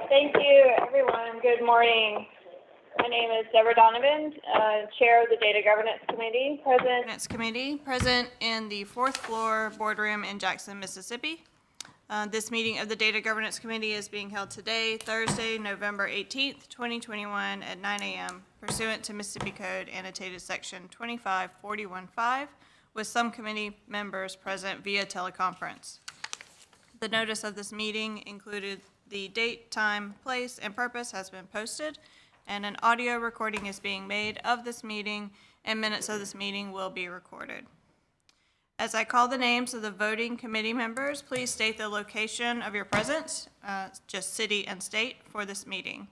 Thank you, everyone. Good morning. My name is Deborah Donovan, Chair of the Data Governance Committee. Present in the fourth floor boardroom in Jackson, Mississippi. This meeting of the Data Governance Committee is being held today, Thursday, November 18th, 2021 at 9 a.m. pursuant to Mississippi Code annotated section 25415 with some committee members present via teleconference. The notice of this meeting included the date, time, place, and purpose has been posted, and an audio recording is being made of this meeting, and minutes of this meeting will be recorded. As I call the names of the voting committee members, please state the location of your presence, just city and state, for this meeting.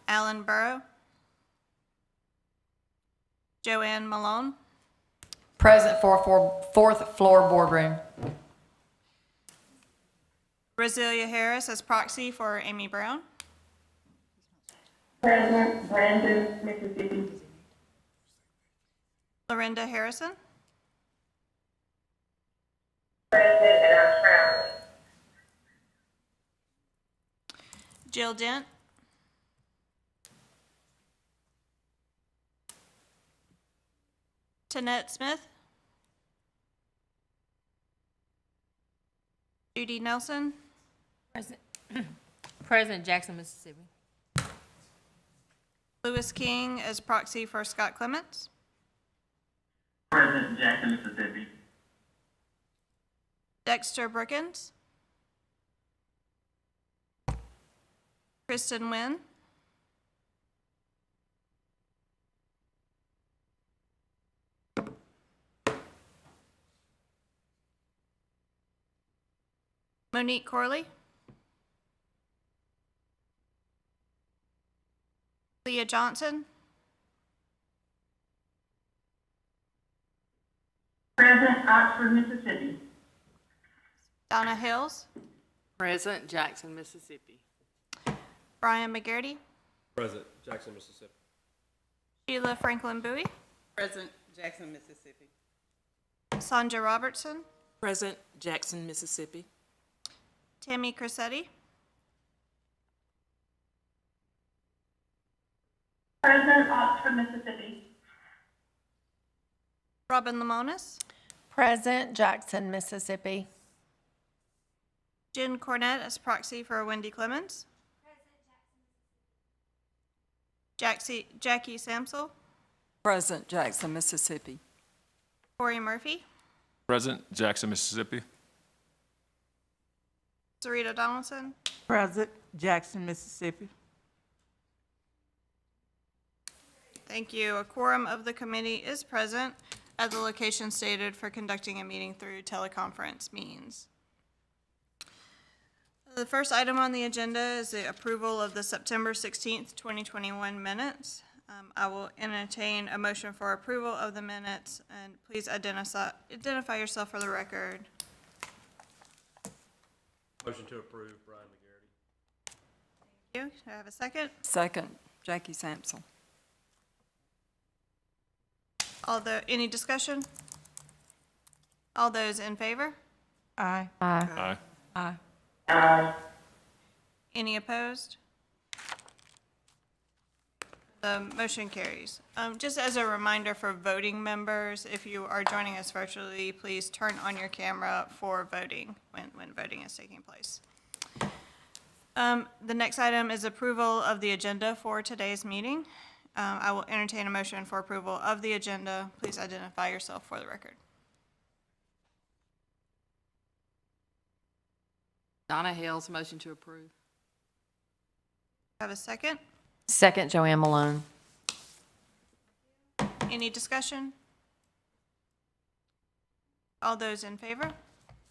Alan Burrow. Joanne Malone. Present for fourth floor boardroom. Roselia Harris as proxy for Amy Brown. Present, Brandon, Mississippi. Lorinda Harrison. Present, and I'm traveling. Jill Dent. Tanette Smith. Judy Nelson. Present. Present, Jackson, Mississippi. Lewis King as proxy for Scott Clements. Present, Jackson, Mississippi. Dexter Brookins. Kristen Wynn. Monique Corley. Leah Johnson. Present, Oxford, Mississippi. Donna Hills. Present, Jackson, Mississippi. Brian McGarity. Present, Jackson, Mississippi. Sheila Franklin Bowie. Present, Jackson, Mississippi. Sandra Robertson. Present, Jackson, Mississippi. Tammy Crissetti. Present, Oxford, Mississippi. Robin Lamonis. Present, Jackson, Mississippi. Jen Cornett as proxy for Wendy Clemens. Jackie Samsel. Present, Jackson, Mississippi. Corey Murphy. Present, Jackson, Mississippi. Sarita Donaldson. Present, Jackson, Mississippi. Thank you. A quorum of the committee is present at the location stated for conducting a meeting through teleconference means. The first item on the agenda is the approval of the September 16th, 2021 minutes. I will entertain a motion for approval of the minutes, and please identify yourself for the record. Motion to approve, Brian McGarity. Thank you. Do I have a second? Second, Jackie Sampson. Any discussion? All those in favor? Aye. Aye. Aye. Aye. Any opposed? The motion carries. Just as a reminder for voting members, if you are joining us virtually, please turn on your camera for voting when voting is taking place. The next item is approval of the agenda for today's meeting. I will entertain a motion for approval of the agenda. Please identify yourself for the record. Donna Hales, motion to approve. Have a second? Second, Joanne Malone. Any discussion? All those in favor?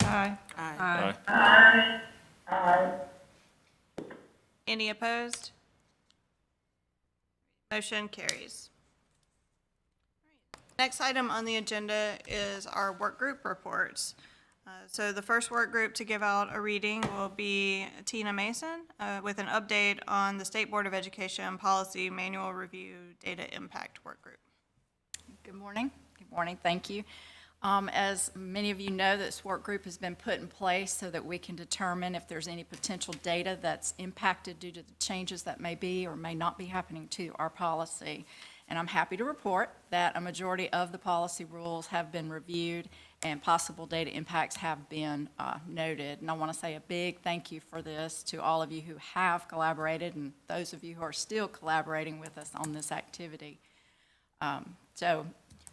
Aye. Aye. Aye. Aye. Any opposed? Motion carries. Next item on the agenda is our work group reports. So the first work group to give out a reading will be Tina Mason with an update on the State Board of Education Policy Manual Review Data Impact Work Group. Good morning. Good morning. Thank you. As many of you know, this work group has been put in place so that we can determine if there's any potential data that's impacted due to the changes that may be or may not be happening to our policy. And I'm happy to report that a majority of the policy rules have been reviewed and possible data impacts have been noted. And I want to say a big thank you for this to all of you who have collaborated and those of you who are still collaborating with us on this activity. So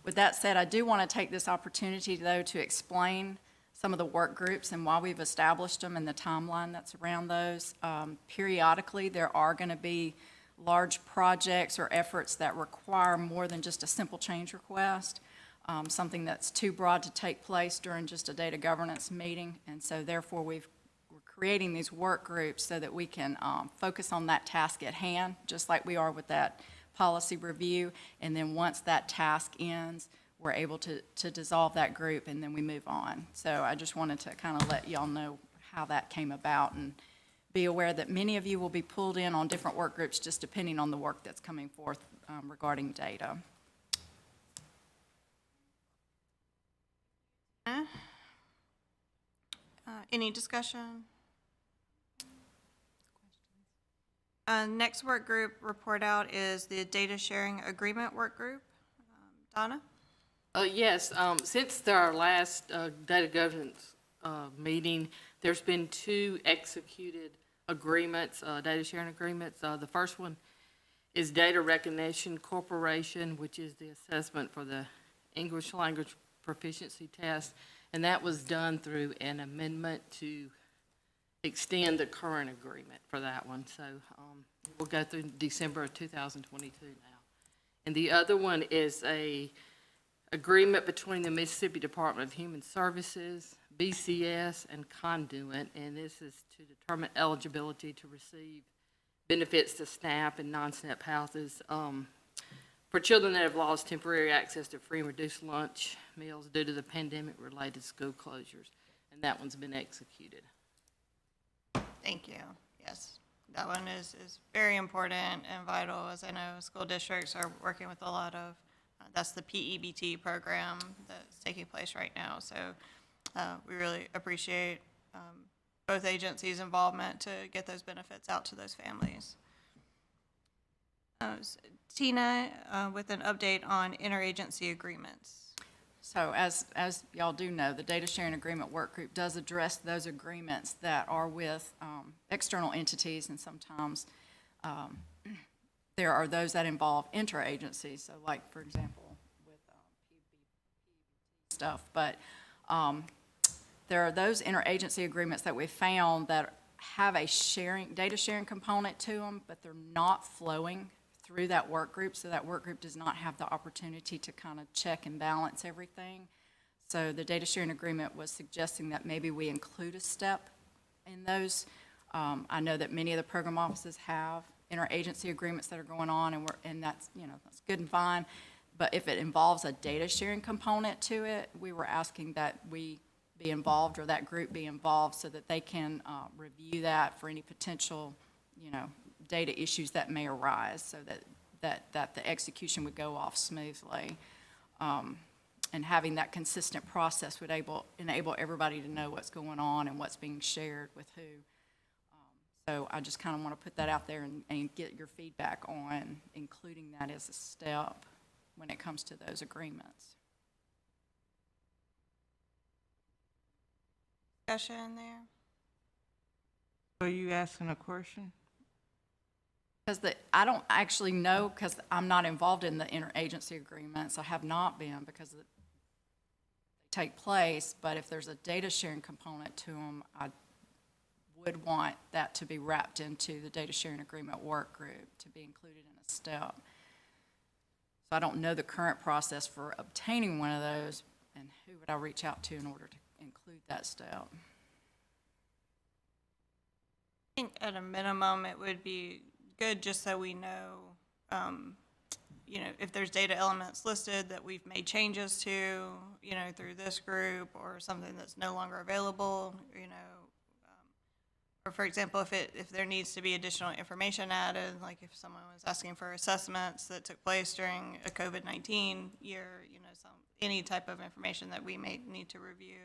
with that said, I do want to take this opportunity, though, to explain some of the work groups and why we've established them and the timeline that's around those. Periodically, there are going to be large projects or efforts that require more than just a simple change request, something that's too broad to take place during just a data governance meeting. And so therefore, we're creating these work groups so that we can focus on that task at hand, just like we are with that policy review. And then once that task ends, we're able to dissolve that group and then we move on. So I just wanted to kind of let y'all know how that came about and be aware that many of you will be pulled in on different work groups just depending on the work that's coming forth regarding data. Any discussion? Next work group report out is the data sharing agreement work group. Donna? Yes, since our last data governance meeting, there's been 2 executed agreements, data sharing agreements. The first one is Data Recognition Corporation, which is the assessment for the English language proficiency test, and that was done through an amendment to extend the current agreement for that one. So we'll go through December of 2022 now. And the other one is a agreement between the Mississippi Department of Human Services, BCS, and Conduent, and this is to determine eligibility to receive benefits to SNAP and non-SNAP houses for children that have lost temporary access to free and reduced lunch meals due to the pandemic-related school closures, and that one's been executed. Thank you. Yes, that one is very important and vital, as I know school districts are working with a lot of, that's the PEBT program that's taking place right now. So we really appreciate both agencies' involvement to get those benefits out to those families. Tina, with an update on interagency agreements. So as y'all do know, the data sharing agreement work group does address those agreements that are with external entities, and sometimes there are those that involve interagencies. So like, for example, with PBT stuff, but there are those interagency agreements that we found that have a data sharing component to them, but they're not flowing through that work group, so that work group does not have the opportunity to kind of check and balance everything. So the data sharing agreement was suggesting that maybe we include a step in those. I know that many of the program offices have interagency agreements that are going on, and that's, that's good and fine. But if it involves a data sharing component to it, we were asking that we be involved, or that group be involved, so that they can review that for any potential, data issues that may arise, so that the execution would go off smoothly. And having that consistent process would enable everybody to know what's going on and what's being shared with who. So I just kind of want to put that out there and get your feedback on including that as a step when it comes to those agreements. Discussion there? Are you asking a question? Because I don't actually know, because I'm not involved in the interagency agreements. I have not been, because they take place. But if there's a data sharing component to them, I would want that to be wrapped into the data sharing agreement work group to be included in a step. So I don't know the current process for obtaining one of those, and who would I reach out to in order to include that step? I think at a minimum, it would be good just so we know, if there's data elements listed that we've made changes to, through this group, or something that's no longer available, or for example, if there needs to be additional information added, like if someone was asking for assessments that took place during a COVID-19 year, any type of information that we may need to review,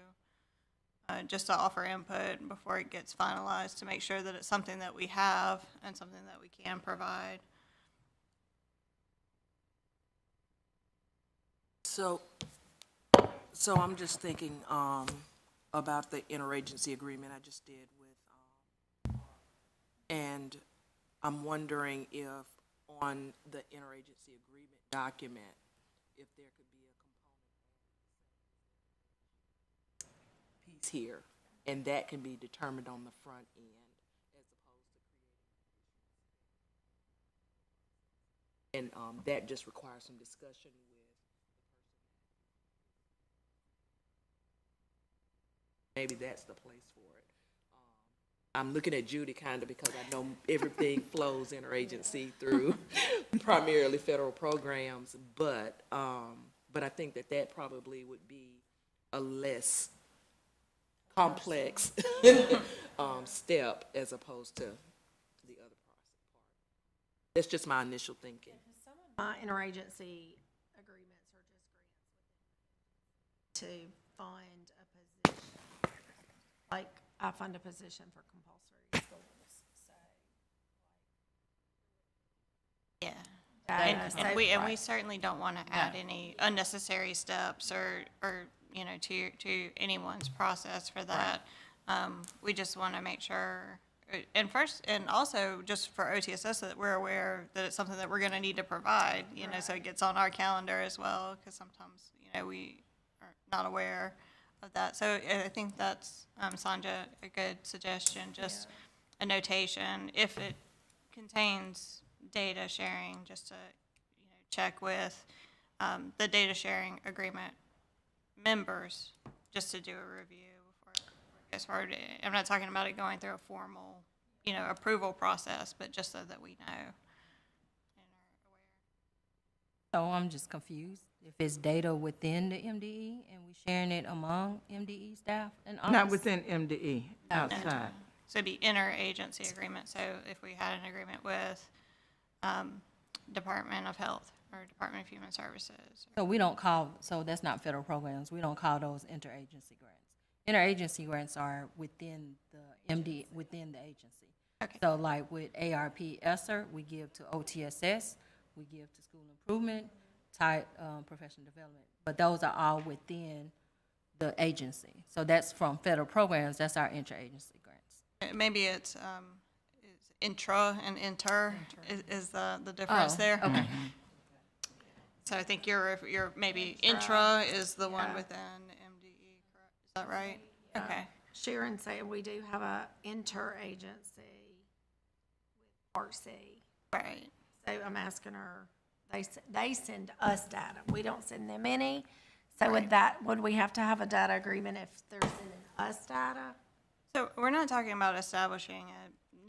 just to offer input before it gets finalized, to make sure that it's something that we have and something that we can provide. So I'm just thinking about the interagency agreement I just did with, and I'm wondering if on the interagency agreement document, if there could be a component piece here, and that can be determined on the front end as opposed to creating. And that just requires some discussion with. Maybe that's the place for it. I'm looking at Judy kind of because I know everything flows interagency through primarily federal programs, but I think that probably would be a less complex step as opposed to the other part. That's just my initial thinking. My interagency agreements are just grants to fund a position. Like, I fund a position for compulsory schools, so. Yeah. So, And we certainly don't want to add any unnecessary steps or to anyone's process for that. We just want to make sure, and also just for OTSS, that we're aware that it's something that we're going to need to provide, so it gets on our calendar as well, because sometimes, we are not aware of that. So I think that's, Sanja, a good suggestion, just a notation. If it contains data sharing, just to, check with the data sharing agreement members, just to do a review before it goes forward. I'm not talking about it going through a formal, approval process, but just so that we know and are aware. So I'm just confused. If it's data within the MDE and we sharing it among MDE staff and office? Not within MDE, outside. So it'd be interagency agreement. So if we had an agreement with Department of Health or Department of Human Services. So we don't call, so that's not federal programs, we don't call those interagency grants. Interagency grants are within the MD, within the agency. Okay. So like with ARP ESSER, we give to OTSS, we give to school improvement, type professional development, but those are all within the agency. So that's from federal programs, that's our interagency grants. Maybe it's intra and inter is the difference there. Okay. So I think your maybe intra is the one within MDE, correct? Is that right? Okay. Sharon said we do have a interagency with Part C. Right. So I'm asking her, they send us data. We don't send them any. So would we have to have a data agreement if they're sending us data? So we're not talking about establishing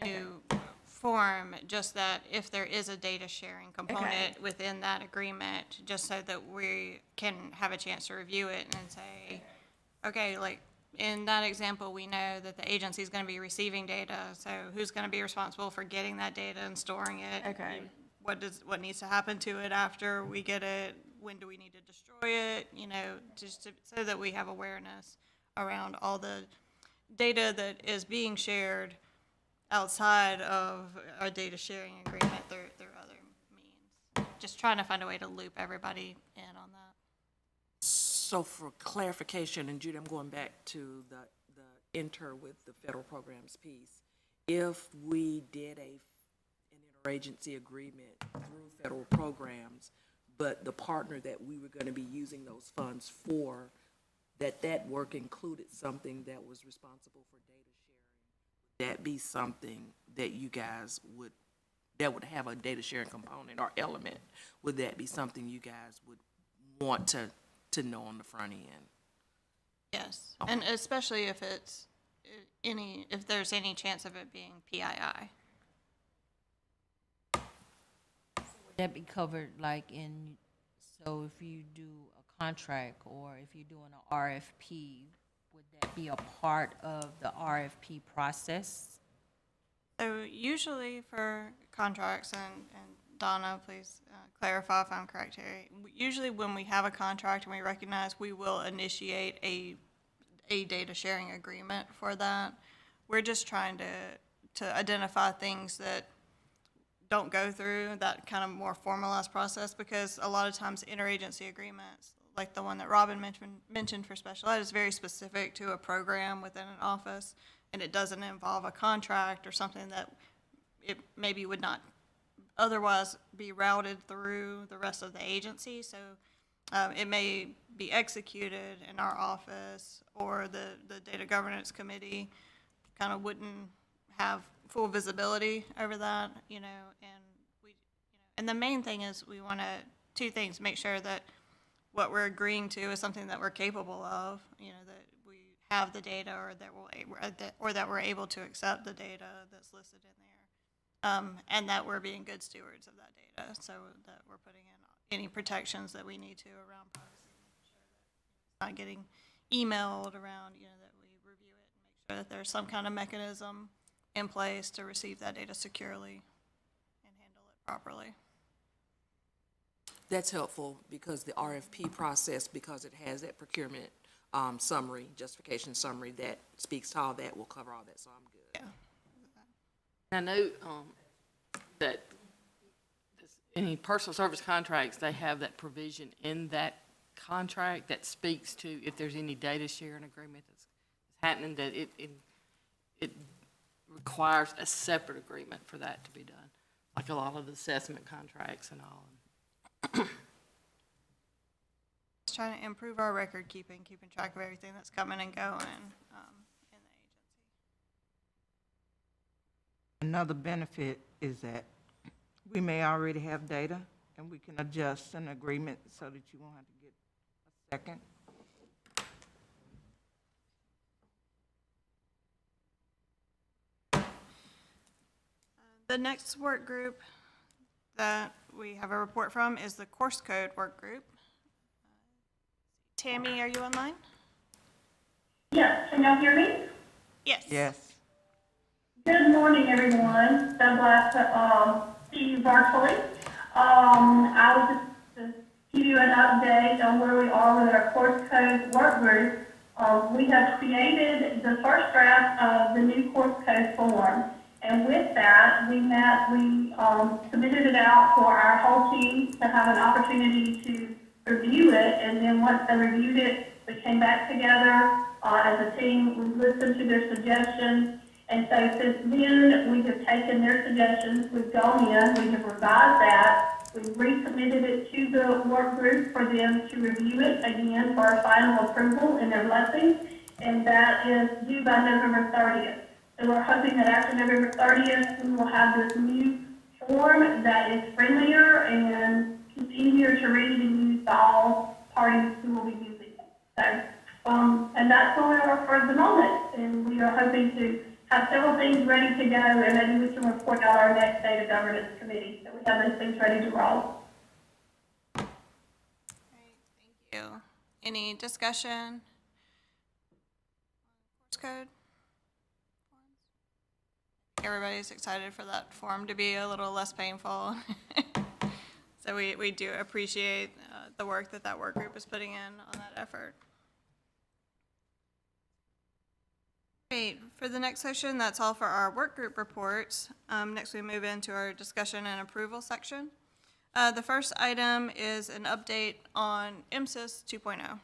a new form, just that if there is a data sharing component within that agreement, just so that we can have a chance to review it and say, okay, like in that example, we know that the agency is going to be receiving data, so who's going to be responsible for getting that data and storing it? Okay. What needs to happen to it after we get it? When do we need to destroy it? So that we have awareness around all the data that is being shared outside of a data sharing agreement through other means. Just trying to find a way to loop everybody in on that. So for clarification, and Judy, I'm going back to the inter with the federal programs piece. If we did an interagency agreement through federal programs, but the partner that we were going to be using those funds for, that work included something that was responsible for data sharing, would that be something that you guys that would have a data sharing component or element? Would that be something you guys would want to know on the front end? Yes, and especially if it's if there's any chance of it being PII. Would that be covered like in, so if you do a contract or if you're doing an RFP, would that be a part of the RFP process? So usually for contracts, and Donna, please clarify if I'm correct here. Usually when we have a contract and we recognize, we will initiate a data sharing agreement for that. We're just trying to identify things that don't go through that kind of more formalized process, because a lot of times interagency agreements, like the one that Robin mentioned for special ed, is very specific to a program within an office, and it doesn't involve a contract or something that it maybe would not otherwise be routed through the rest of the agency. So it may be executed in our office, or the data governance committee kind of wouldn't have full visibility over that, and and the main thing is we want to, two things: make sure that what we're agreeing to is something that we're capable of, that we have the data, or that we're able to accept the data that's listed in there, and that we're being good stewards of that data, so that we're putting in any protections that we need to around privacy, make sure that it's not getting emailed around, that we review it and make sure that there's some kind of mechanism in place to receive that data securely and handle it properly. That's helpful, because the RFP process, because it has that procurement summary, justification summary that speaks to all that, will cover all that, so I'm good. Yeah. I know that any personal service contracts, they have that provision in that contract that speaks to if there's any data sharing agreement that's happening, that it requires a separate agreement for that to be done, like a lot of the assessment contracts and all. Just trying to improve our record keeping track of everything that's coming and going in the agency. Another benefit is that we may already have data, and we can adjust an agreement so that you won't have to get a second. The next work group that we have a report from is the course code work group. Tammy, are you online? Yes, can y'all hear me? Yes. Yes. Good morning, everyone. So glad to see you virtually. I was just to give you an update on where we are with our course code work group. We have created the first draft of the new course code form, and with that, we submitted it out for our whole team to have an opportunity to review it, and then once they reviewed it, we came back together as a team. We listened to their suggestions, and so since then, we have taken their suggestions, we've gone in, we have revised that, we've resubmitted it to the work group for them to review it again for final approval and their blessing, and that is due by November 30th. So we're hoping that after November 30th, we will have this new form that is friendlier and it's easier to read and use by all parties who will be using it. So, and that's where we are for the moment, and we are hoping to have several things ready to go, and maybe we can report out our next data governance committee, so we have those things ready to roll. Great, thank you. Any discussion? Course code? Everybody's excited for that form to be a little less painful. So we do appreciate the work that work group is putting in on that effort. Great. For the next session, that's all for our work group reports. Next, we move into our discussion and approval section. The first item is an update on Imsys 2.0.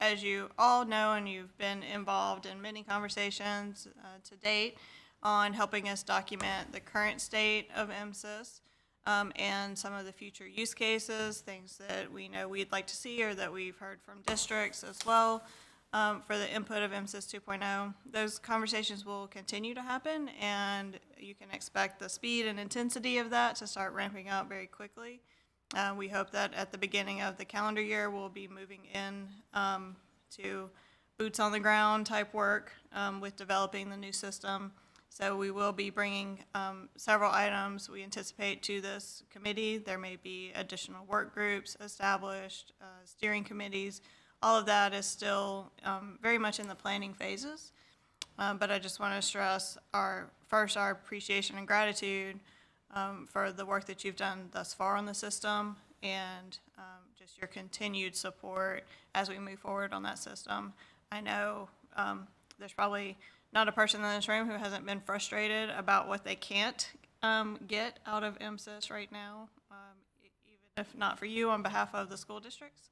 As you all know, and you've been involved in many conversations to date on helping us document the current state of Imsys and some of the future use cases, things that we know we'd like to see or that we've heard from districts as well. For the input of Imsys 2.0. Those conversations will continue to happen, and you can expect the speed and intensity of that to start ramping up very quickly. We hope that at the beginning of the calendar year, we'll be moving in to boots on the ground type work with developing the new system. So we will be bringing several items we anticipate to this committee. There may be additional work groups established, steering committees. All of that is still very much in the planning phases. But I just want to stress our appreciation and gratitude for the work that you've done thus far on the system and just your continued support as we move forward on that system. I know there's probably not a person in this room who hasn't been frustrated about what they can't get out of Imsys right now, even if not for you, on behalf of the school districts.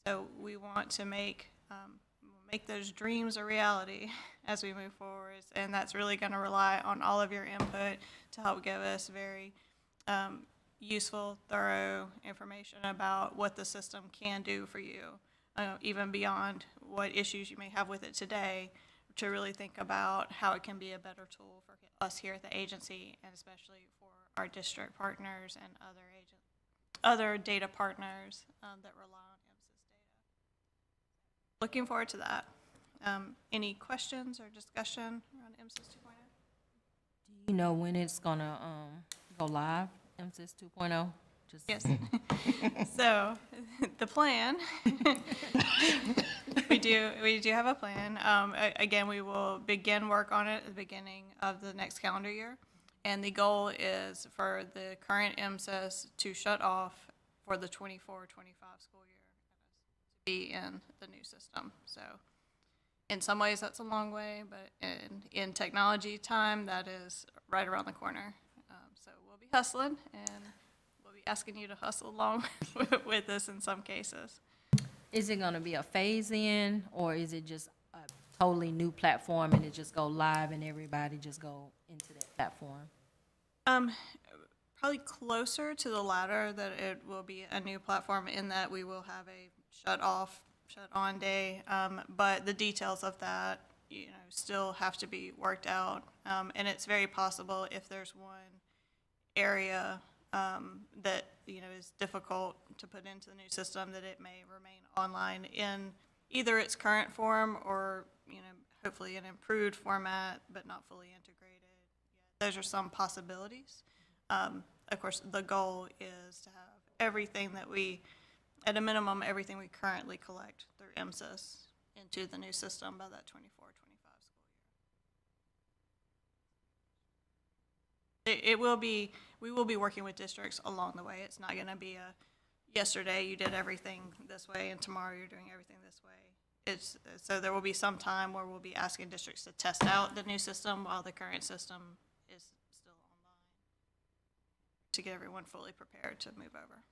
So we want to make those dreams a reality as we move forward, and that's really going to rely on all of your input to help give us very useful, thorough information about what the system can do for you, even beyond what issues you may have with it today, to really think about how it can be a better tool for us here at the agency, and especially for our district partners and other data partners that rely on Imsys data. Looking forward to that. Any questions or discussion around Imsys 2.0? Do you know when it's gonna go live, Imsys 2.0? Just Yes. So, the plan, we do have a plan. Again, we will begin work on it at the beginning of the next calendar year. And the goal is for the current Imsys to shut off for the 24-25 school year to be in the new system. So, in some ways, that's a long way, but in technology time, that is right around the corner. So we'll be hustling, and we'll be asking you to hustle along with us in some cases. Is it gonna be a phase-in, or is it just a totally new platform and it just go live and everybody just go into that platform? Probably closer to the latter, that it will be a new platform in that we will have a shut-on day, but the details of that, still have to be worked out. And it's very possible if there's one area that, is difficult to put into the new system, that it may remain online in either its current form or, hopefully an improved format, but not fully integrated yet. Those are some possibilities. Of course, the goal is to have everything that at a minimum, everything we currently collect through Imsys into the new system by that 24-25 school year. We will be working with districts along the way. It's not going to be a yesterday you did everything this way and tomorrow you're doing everything this way. So there will be some time where we'll be asking districts to test out the new system while the current system is still online, to get everyone fully prepared to move over.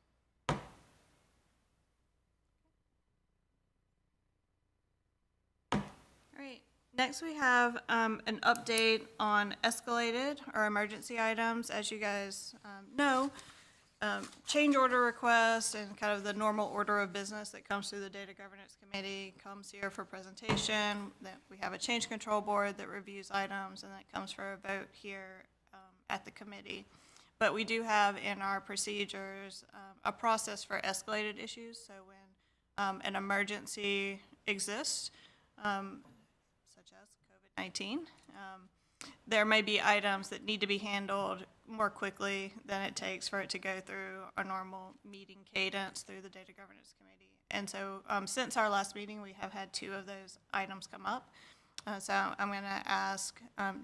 All right, next we have an update on Escalated, our emergency items. As you guys know, change order request and kind of the normal order of business that comes through the Data Governance Committee comes here for presentation. Then we have a change control board that reviews items, and that comes for a vote here at the committee. But we do have in our procedures a process for escalated issues. So when an emergency exists, such as COVID-19, there may be items that need to be handled more quickly than it takes for it to go through a normal meeting cadence through the Data Governance Committee. And so since our last meeting, we have had 2 of those items come up. So I'm going to ask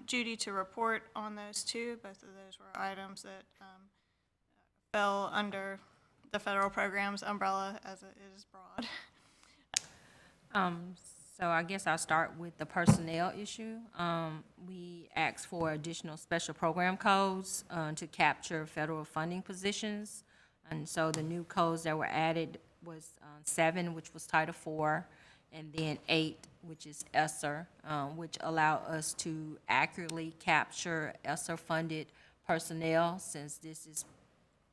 Judy to report on those 2. Both of those were items that fell under the federal programs umbrella, as it is broad. So I guess I'll start with the personnel issue. We asked for additional special program codes to capture federal funding positions. And so the new codes that were added was 7, which was Title IV, and then 8, which is ESSER, which allow us to accurately capture ESSER-funded personnel, since this is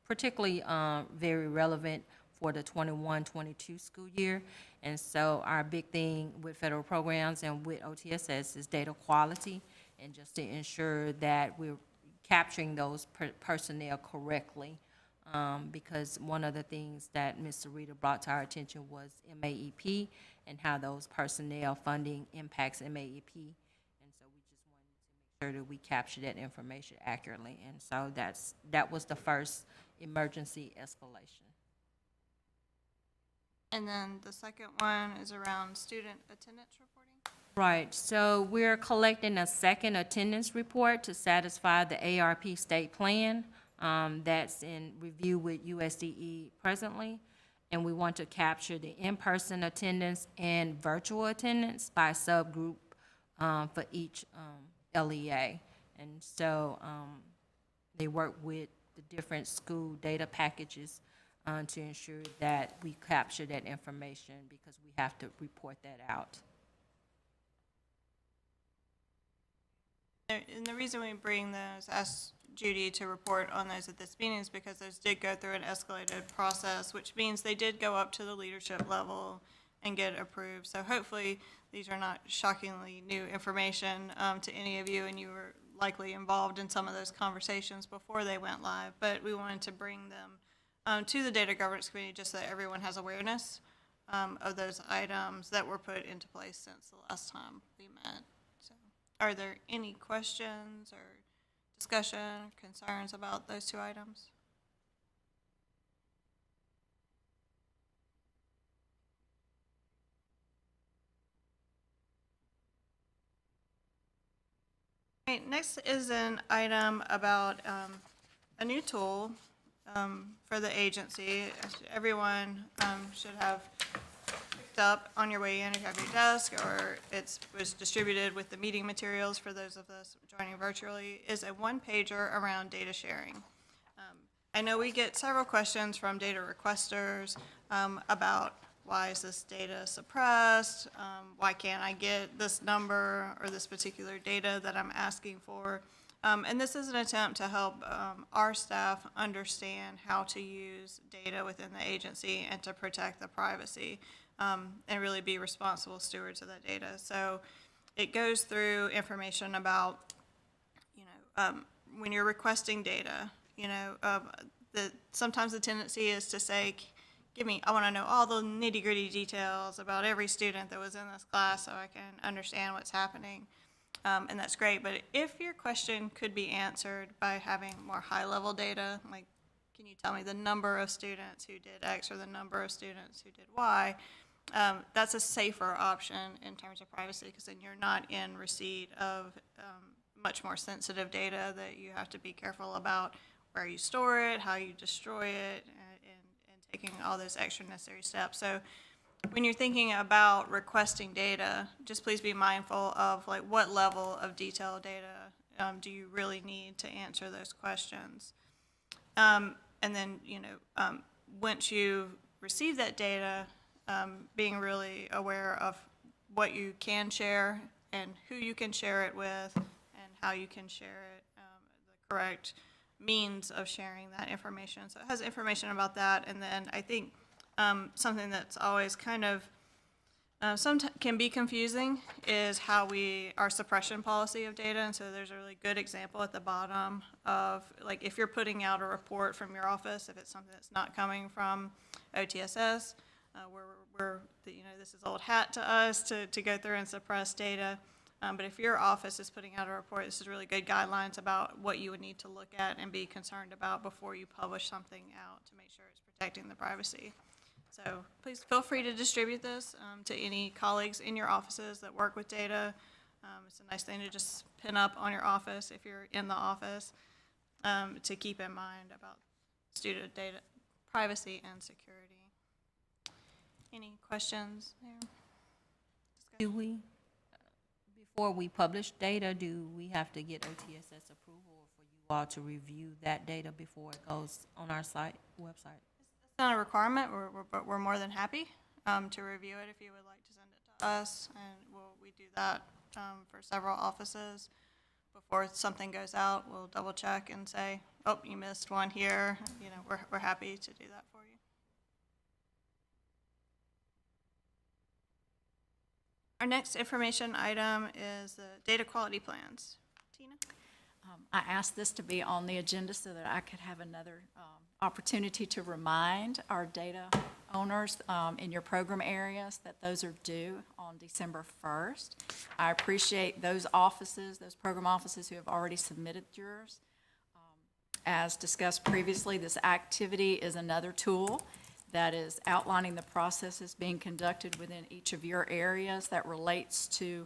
particularly very relevant for the 21-22 school year. And so our big thing with federal programs and with OTSS is data quality, and just to ensure that we're capturing those personnel correctly. Because one of the things that Ms. Sarita brought to our attention was MAEP and how those personnel funding impacts MAEP. And so we just wanted to make sure that we capture that information accurately. And so that was the first emergency escalation. And then the second one is around student attendance reporting. Right, so we're collecting a second attendance report to satisfy the ARP state plan that's in review with USDE presently. And we want to capture the in-person attendance and virtual attendance by subgroup for each LEA. And so they work with the different school data packages to ensure that we capture that information because we have to report that out. And the reason we bring those, ask Judy to report on those at this meeting is because those did go through an escalated process, which means they did go up to the leadership level and get approved. So hopefully, these are not shockingly new information to any of you, and you were likely involved in some of those conversations before they went live. But we wanted to bring them to the Data Governance Committee just so that everyone has awareness of those items that were put into place since the last time we met. So, are there any questions or discussion, concerns about those two items? All right, next is an item about a new tool for the agency. Everyone should have picked up on your way in if you have your desk, or it was distributed with the meeting materials for those of us joining virtually, is a one-pager around data sharing. I know we get several questions from data requesters about why is this data suppressed, why can't I get this number or this particular data that I'm asking for. And this is an attempt to help our staff understand how to use data within the agency and to protect the privacy and really be responsible stewards of that data. So it goes through information about, when you're requesting data, sometimes the tendency is to say, I want to know all the nitty-gritty details about every student that was in this class so I can understand what's happening. And that's great, but if your question could be answered by having more high-level data, like, can you tell me the number of students who did X or the number of students who did Y, that's a safer option in terms of privacy, because then you're not in receipt of much more sensitive data that you have to be careful about where you store it, how you destroy it, and taking all those extra necessary steps. So when you're thinking about requesting data, just please be mindful of like what level of detailed data do you really need to answer those questions. And then, once you receive that data, being really aware of what you can share and who you can share it with and how you can share it, the correct means of sharing that information. So it has information about that. And then I think something that's always kind of can be confusing is how our suppression policy of data. And so there's a really good example at the bottom of, like, if you're putting out a report from your office, if it's something that's not coming from OTSS, this is old hat to us to go through and suppress data. But if your office is putting out a report, this is really good guidelines about what you would need to look at and be concerned about before you publish something out to make sure it's protecting the privacy. So please feel free to distribute this to any colleagues in your offices that work with data. It's a nice thing to just pin up on your office if you're in the office to keep in mind about student data privacy and security. Any questions there? Do we, before we publish data, do we have to get OTSS approval for you all to review that data before it goes on our website? It's not a requirement, but we're more than happy to review it if you would like to send it to us, and we do that for several offices. Before something goes out, we'll double check and say, oh, you missed one here. We're happy to do that for you. Our next information item is the data quality plans. Tina? I asked this to be on the agenda so that I could have another opportunity to remind our data owners in your program areas that those are due on December 1st. I appreciate those offices, those program offices who have already submitted yours. As discussed previously, this activity is another tool that is outlining the processes being conducted within each of your areas that relates to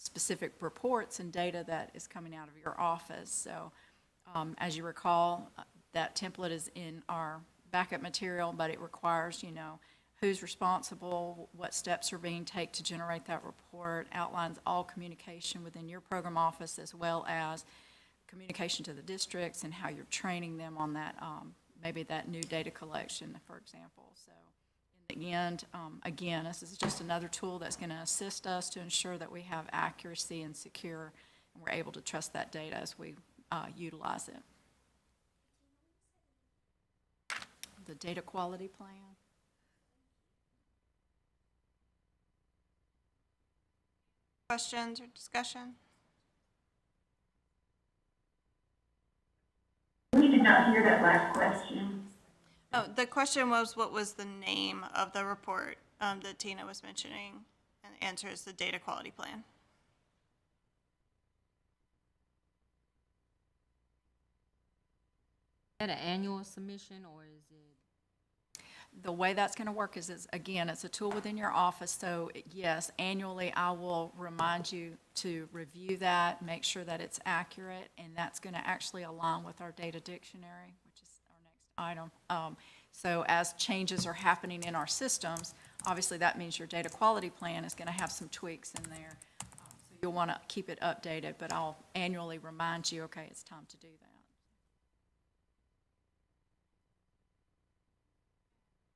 specific reports and data that is coming out of your office. So as you recall, that template is in our backup material, but it requires, who's responsible, what steps are being taken to generate that report, outlines all communication within your program office as well as communication to the districts and how you're training them on that, maybe that new data collection, for example. So in the end, again, this is just another tool that's going to assist us to ensure that we have accuracy and secure, and we're able to trust that data as we utilize it. The data quality plan. Questions or discussion? We did not hear that last question. Oh, the question was, what was the name of the report that Tina was mentioning? And the answer is the data quality plan. Is that an annual submission or is it? The way that's going to work is, again, it's a tool within your office, so yes, annually I will remind you to review that, make sure that it's accurate, and that's going to actually align with our data dictionary, which is our next item. So as changes are happening in our systems, obviously that means your data quality plan is going to have some tweaks in there. So you'll want to keep it updated, but I'll annually remind you, okay, it's time to do that.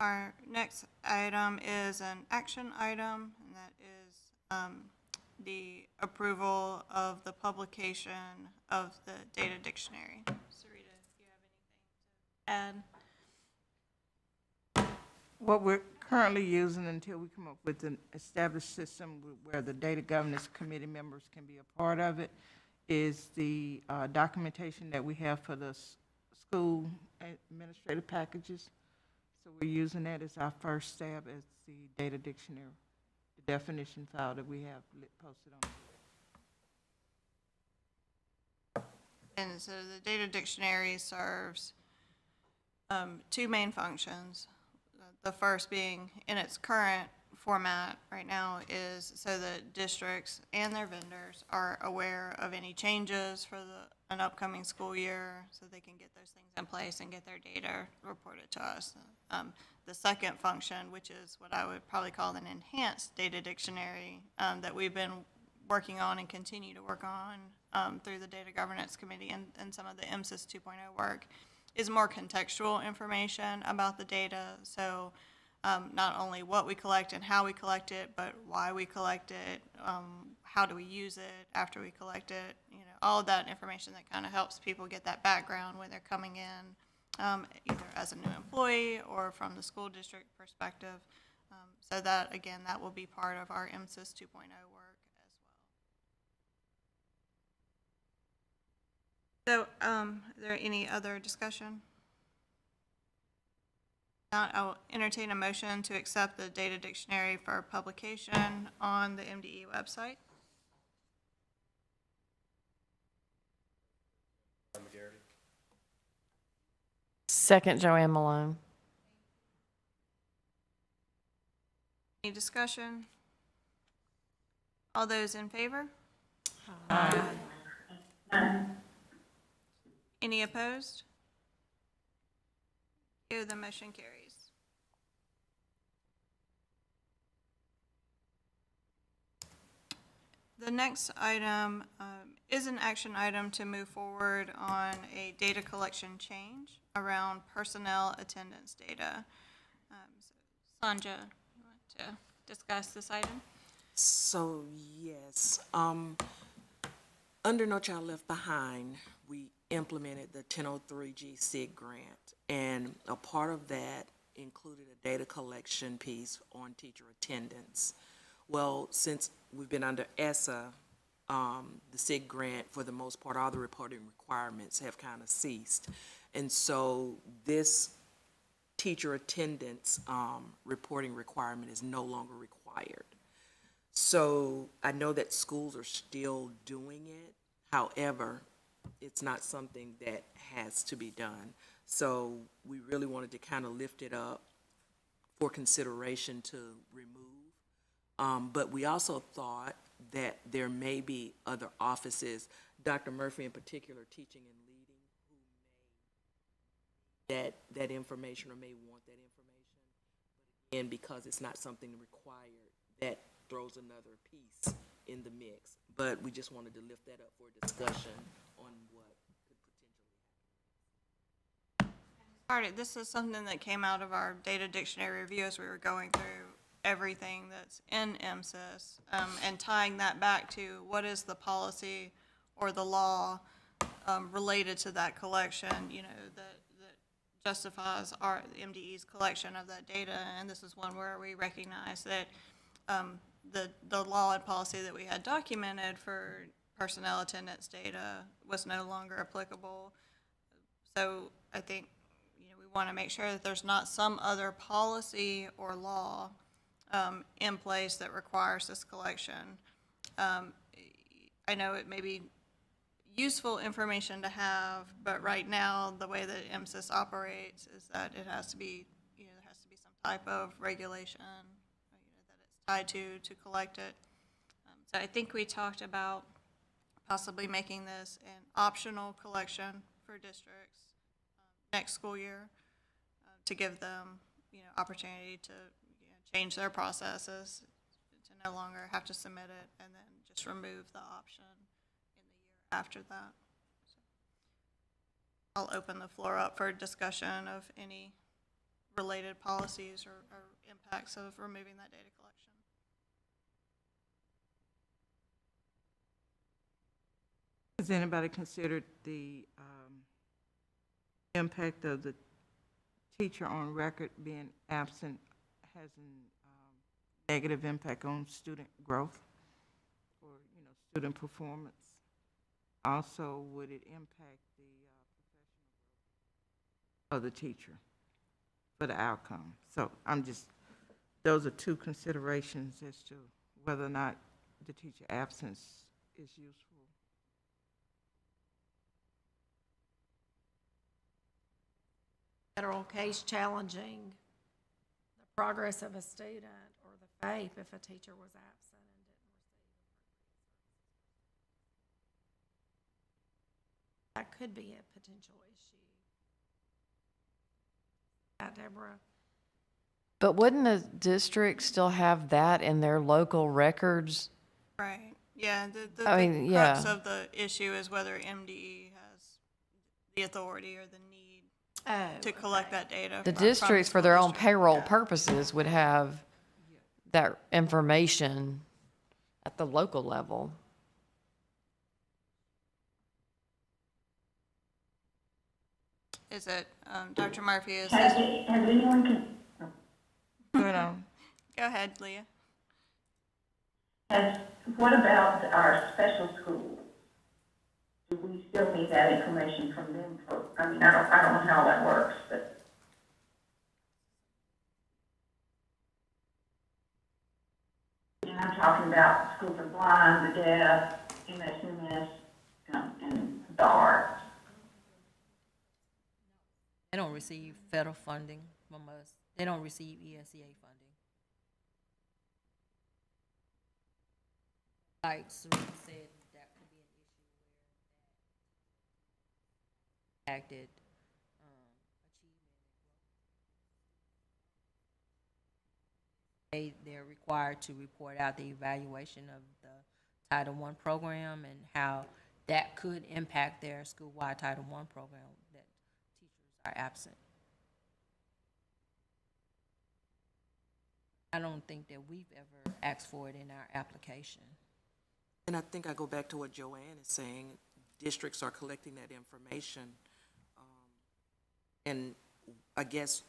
Our next item is an action item, and that is the approval of the publication of the data dictionary. Sarita, if you have anything to add. What we're currently using until we come up with an established system where the Data Governance Committee members can be a part of it is the documentation that we have for the school administrative packages. So we're using that as our first stab as the data dictionary, the definition file that we have posted on. And so the data dictionary serves two main functions. The first being, in its current format right now, is so that districts and their vendors are aware of any changes for an upcoming school year, so they can get those things in place and get their data reported to us. The second function, which is what I would probably call an enhanced data dictionary, that we've been working on and continue to work on through the Data Governance Committee and some of the Imsys 2.0 work, is more contextual information about the data. So not only what we collect and how we collect it, but why we collect it, how do we use it after we collect it, all of that information that kind of helps people get that background when they're coming in, either as a new employee or from the school district perspective. So that, again, that will be part of our Imsys 2.0 work as well. So, is there any other discussion? Not, I'll entertain a motion to accept the data dictionary for publication on the MDE website. Second, Joanne Malone. Any discussion? All those in favor? Any opposed? The motion carries. The next item is an action item to move forward on a data collection change around personnel attendance data. So Sanja, you want to discuss this item? So, yes, under No Child Left Behind, we implemented the 1003G SIG grant, and a part of that included a data collection piece on teacher attendance. Well, since we've been under ESSA, the SIG grant, for the most part, all the reporting requirements have kind of ceased. And so this teacher attendance reporting requirement is no longer required. So I know that schools are still doing it. However, it's not something that has to be done. So we really wanted to kind of lift it up for consideration to remove. But we also thought that there may be other offices, Dr. Murphy in particular, teaching and leading, who may that information or may want that information. But again, because it's not something required, that throws another piece in the mix. But we just wanted to lift that up for discussion on what could potentially happen. This is something that came out of our data dictionary review as we were going through everything that's in Imsys, and tying that back to what is the policy or the law related to that collection, that justifies the MDE's collection of that data. And this is one where we recognize that the law and policy that we had documented for personnel attendance data was no longer applicable. So I think, we want to make sure that there's not some other policy or law in place that requires this collection. I know it may be useful information to have, but right now, the way that Imsys operates is that it has to be, there has to be some type of regulation, that it's tied to collect it. So I think we talked about possibly making this an optional collection for districts next school year, to give them, opportunity to change their processes, to no longer have to submit it, and then just remove the option in the year after that. So I'll open the floor up for discussion of any related policies or impacts of removing that data collection. Has anybody considered the impact of the teacher on record being absent has a negative impact on student growth or, student performance? Also, would it impact the professional growth of the teacher for the outcome? So those are two considerations as to whether or not the teacher absence is useful. Federal case challenging the progress of a student or the FAPE if a teacher was absent and didn't receive appropriate services. That could be a potential issue. Deborah? But wouldn't the district still have that in their local records? Right, yeah, the yeah. crux of the issue is whether MDE has the authority or the need to collect that data. The from districts, for school their own district. payroll purposes, would have that information at the local level. Is it, Dr. Murphy, is Has this? anyone Go on. Go ahead, Leah. what about our special schools? Do we still need that information from them I don't know how that works, but. I'm talking about schools of blind, the deaf, MSMS, and the arts. They don't receive federal funding from us. They don't receive ESEA funding. Like Serena said, that could be an issue where that impacted achievement. They're required to report out the evaluation of the Title I program and how that could impact their school-wide Title I program that teachers are absent. I don't think that we've ever asked for it in our application. And I think I go back to what Joanne is saying, districts are collecting that information. And I guess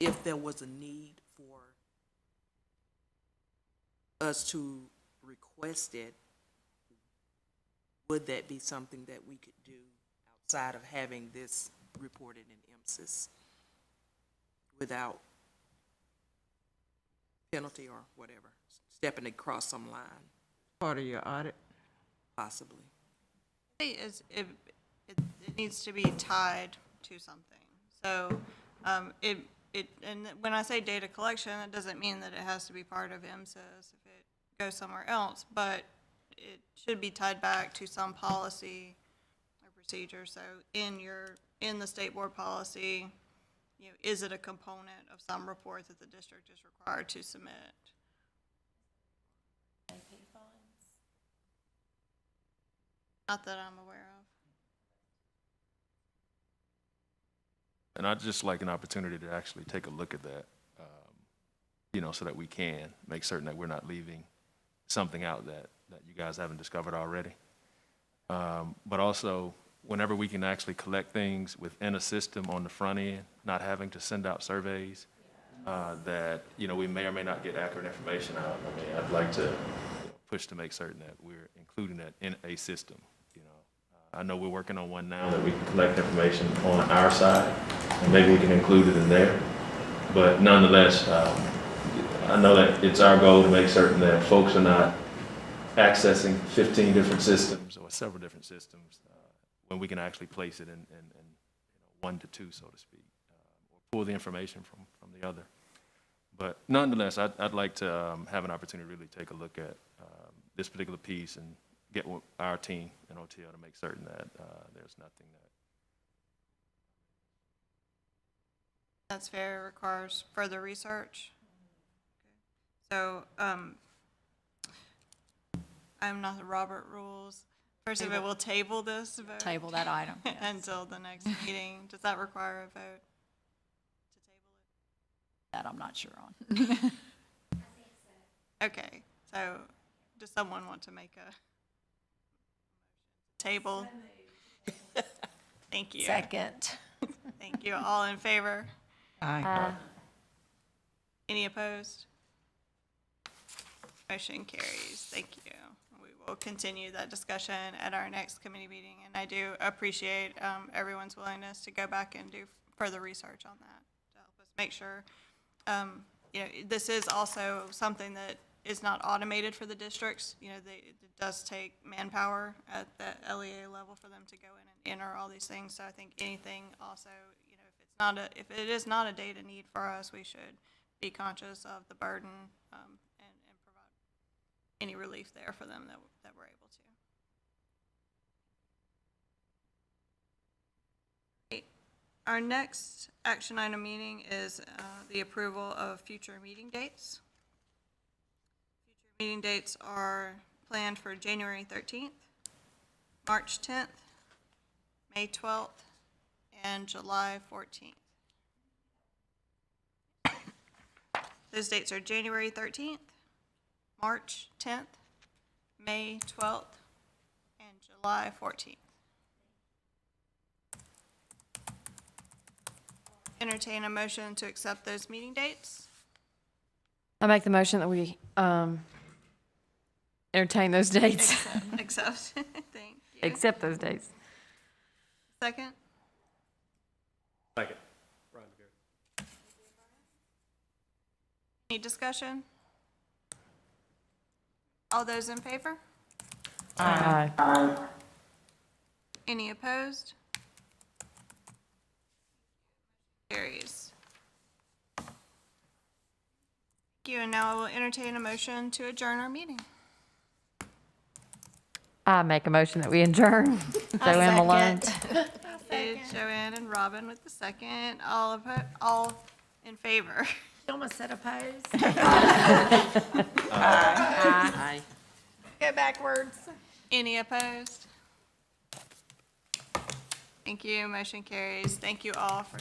if there was a need for us to request it, would that be something that we could do outside of having this reported in Imsys without penalty or whatever, stepping across some line? Part of your audit? Possibly. It needs to be tied to something. So, and when I say data collection, it doesn't mean that it has to be part of Imsys if it goes somewhere else, but it should be tied back to some policy or procedure. So in the state board policy, is it a component of some report that the district is required to submit? Not that I'm aware of. And I'd just like an opportunity to actually take a look at that, so that we can make certain that we're not leaving something out that you guys haven't discovered already. But also, whenever we can actually collect things within a system on the front end, not having to send out surveys, that, we may or may not get accurate information out. I mean, I'd like to push to make certain that we're including that in a system. I know we're working on one now that we can collect information on our side, and maybe we can include it in there. But nonetheless, I know that it's our goal to make certain that folks are not accessing 15 different systems or several different systems when we can actually place it in one to two, so to speak, or pull the information from the other. But nonetheless, I'd like to have an opportunity to really take a look at this particular piece and get with our team in OTL to make certain that there's nothing that. That's fair, requires further research. So, I'm not the Robert rules. First of all, we'll table this vote. Table that item. Until the next meeting. Does that require a vote to table it? That I'm not sure on. Okay, so does someone want to make a table? Thank you. Second. Thank you. All in favor? Aye. Any opposed? Motion carries. Thank you. We will continue that discussion at our next committee meeting, and I do appreciate everyone's willingness to go back and do further research on that to help us make sure. This is also something that is not automated for the districts. It does take manpower at the LEA level for them to go in and enter all these things. So I think anything also, if it is not a data need for us, we should be conscious of the burden and provide any relief there for them that we're able to. Our next action item meeting is the approval of future meeting dates. Future meeting dates are planned for January 13th, March 10th, May 12th, and July 14th. Those dates are January 13th, March 10th, May 12th, and July 14th. Entertain a motion to accept those meeting dates. I make the motion that we entertain those dates. Accept. Thank you. Accept those dates. Second? Second. Brian McGarry. Any discussion? All those in favor? Aye. Any opposed? Carries. Thank you, and now I will entertain a motion to adjourn our meeting. I make a motion that we adjourn. Joanne Malone. Okay, Joanne and Robin with the second. All in favor? She almost said opposed. Aye. Go backwards. Any opposed? Thank you, motion carries. Thank you all for